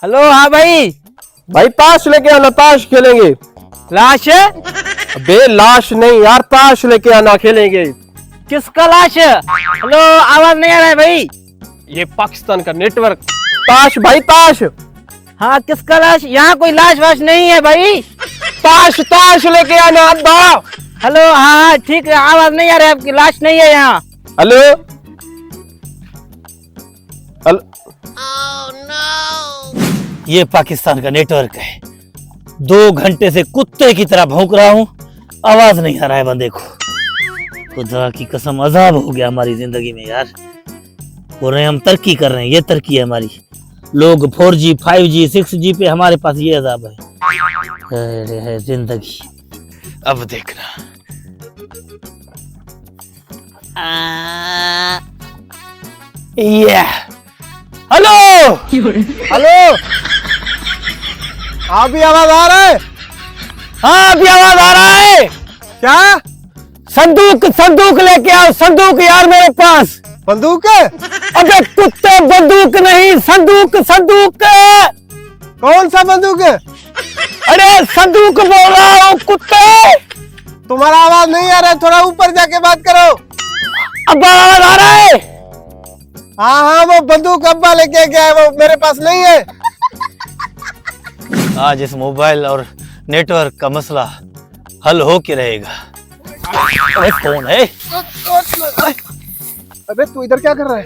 Hello, हाँ भाई। भाई ताश लेके आना, ताश खेलेंगे। लाश है? अबे लाश नहीं यार, ताश लेके आना, खेलेंगे। किसका लाश है? हेलो, आवाज नहीं आ रहा है भाई। ये पाकिस्तान का नेटवर्क। ताश भाई ताश। हाँ, किसका लाश? यहाँ कोई लाश वाश नहीं है भाई। ताश ताश लेके आना अब्बा। हेलो, हाँ हाँ ठीक है, आवाज नहीं आ रहा है आपकी, लाश नहीं है यहाँ। Hello hello. ये पाकिस्तान का नेटवर्क है। 2 घंटे से कुत्ते की तरह भौंक रहा हूँ, आवाज नहीं आ रहा है बंदे को। खुदा की कसम, अजाब हो गया हमारी जिंदगी में यार। बोल रहे हैं हम तरक्की कर रहे हैं, ये तरक्की है हमारी। लोग 4G 5G 6G पे, हमारे पास ये अजाब है जिंदगी। अब देखना। ये हेलो हेलो, अभी आवाज आ रहा है? हाँ, अभी आवाज आ रहा है। क्या? संदूक लेके आओ, संदूक यार मेरे पास। बंदूक है? अबे कुत्ते, बंदूक नहीं, संदूक। कौन सा बंदूक है? अरे संदूक बोल रहा हूँ कुत्ते। तुम्हारा आवाज नहीं आ रहा है, थोड़ा ऊपर जाके बात करो। अब आवाज आ रहा है? हाँ हाँ, वो बंदूक अब्बा लेके गया है, वो मेरे पास नहीं है। आज इस मोबाइल और नेटवर्क का मसला हल हो के रहेगा। अरे कौन है? अबे तू इधर क्या कर रहा है?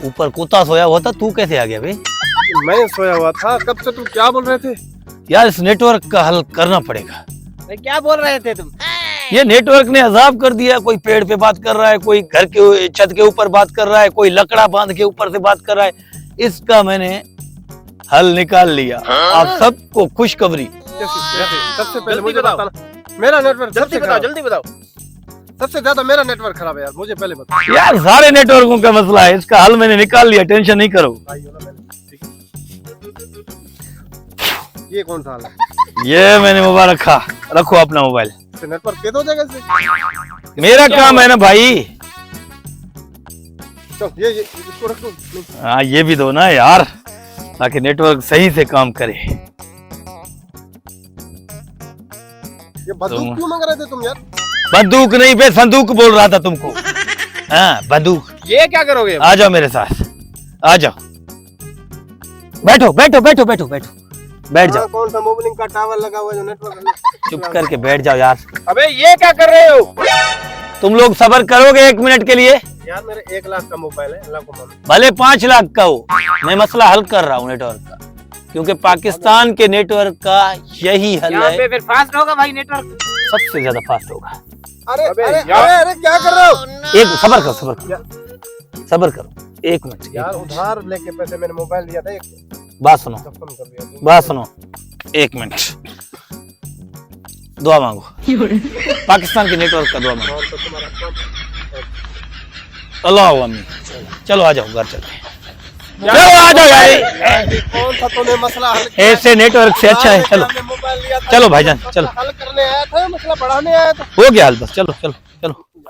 ऊपर कुत्ता सोया हुआ था, तू कैसे आ गया भाई? मैं सोया हुआ था। कब से तुम क्या बोल रहे थे? यार इस नेटवर्क का हल करना पड़ेगा। क्या बोल रहे थे तुम? ये नेटवर्क ने अजाब कर दिया। कोई पेड़ पे बात कर रहा है, कोई घर के छत के ऊपर बात कर रहा है, कोई लकड़ा बांध के ऊपर से बात कर रहा है। इसका मैंने हल निकाल लिया। आप सबको खुशखबरी। सबसे पहले मुझे बताना, मेरा नेटवर्क जल्दी बताओ। सबसे ज्यादा मेरा नेटवर्क खराब है यार, मुझे पहले बताओ। यार सारे नेटवर्कों का मसला है, इसका हल मैंने निकाल लिया, टेंशन नहीं करो। ये कौन सा हाल है? ये मैंने मोबाइल रखो अपना मोबाइल। नेटवर्क दे दो जगह से। मेरा काम है ना भाई। चल ये इसको रख दो। हाँ, ये भी दो ना यार, ताकि नेटवर्क सही से काम करे। ये बंदूक क्यों मांग रहे थे तुम यार? बंदूक नहीं बे, संदूक बोल रहा था तुमको। हाँ, बंदूक। ये क्या करोगे? आ जाओ मेरे साथ, आ जाओ। बैठो बैठो बैठो बैठो बैठो, बैठ जाओ। कौन सा मोबाइलिंग का टावर लगा हुआ है जो नेटवर्क? चुप करके बैठ जाओ यार। अबे ये क्या कर रहे हो? तुम लोग सब्र करोगे 1 मिनट के लिए? यार मेरे 1 लाख का मोबाइल है, अल्लाह को मालूम। भले 5 लाख का हो, मैं मसला हल कर रहा हूँ नेटवर्क का, क्योंकि पाकिस्तान के नेटवर्क का यही हल है। फिर फास्ट होगा भाई नेटवर्क, सबसे ज्यादा फास्ट होगा। अरे क्या कर रहे हो? एक सब्र करो, सब्र करो 1 मिनट। यार उधार लेके पैसे मैंने मोबाइल लिया था, बात सुनो, खत्म कर दिया। बात सुनो, 1 मिनट। दुआ मांगो, पाकिस्तान के नेटवर्क का दुआ मांगो। और तो तुम्हारा अल्लाह अम्मी। चलो आ जाओ, घर चलते। चलो आ जाओ यार, कौन सा तूने मसला हल किया? ऐसे नेटवर्क से अच्छा है। चलो मोबाइल लिया था, चलो भाईजान, चलो। हल करने आया था, मसला बढ़ाने आया था। हो गया हल, बस चलो चलो।